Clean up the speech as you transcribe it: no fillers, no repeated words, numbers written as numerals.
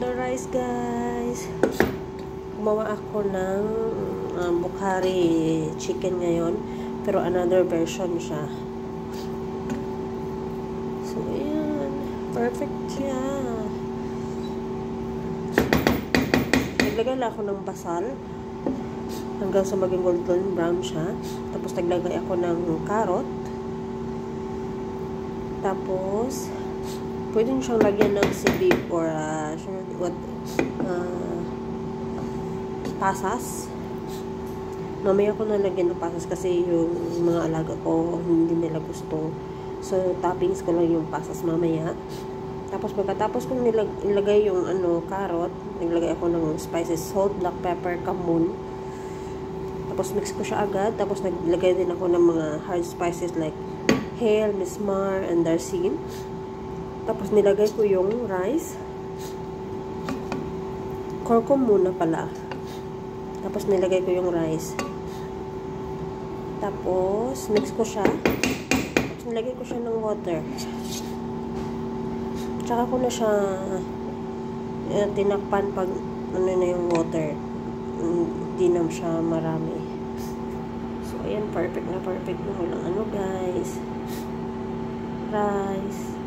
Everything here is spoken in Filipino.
the rice, guys. Gumawa ako ng Bukhari chicken ngayon. Pero another version siya. So, ayan. Perfect siya. Naglagay lang ako ng basal. Hanggang sa maging golden brown siya. Tapos, naglagay ako ng carrot. Tapos, pwede nyo siyang lagyan ng sibig or pasas. Mamaya ko na lagyan ng pasas kasi yung mga alaga ko hindi nila gusto. So, toppings ko lang yung pasas mamaya. Tapos, pagkatapos kong nilagay yung carrot, naglagay ako ng spices, salt, black pepper, kamon. Tapos, mix ko siya agad. Tapos, naglagay din ako ng mga hard spices like hale, mismar, and darsin. Tapos, nilagay ko yung rice. Kurkum muna pala. Tapos, nilagay ko yung rice. Tapos, mix ko siya. Tapos, nilagay ko siya ng water. Tsaka ko na siya tinakpan pag na yung water. Hindi na siya marami. So, ayan, perfect na perfect yung walang guys. Rice.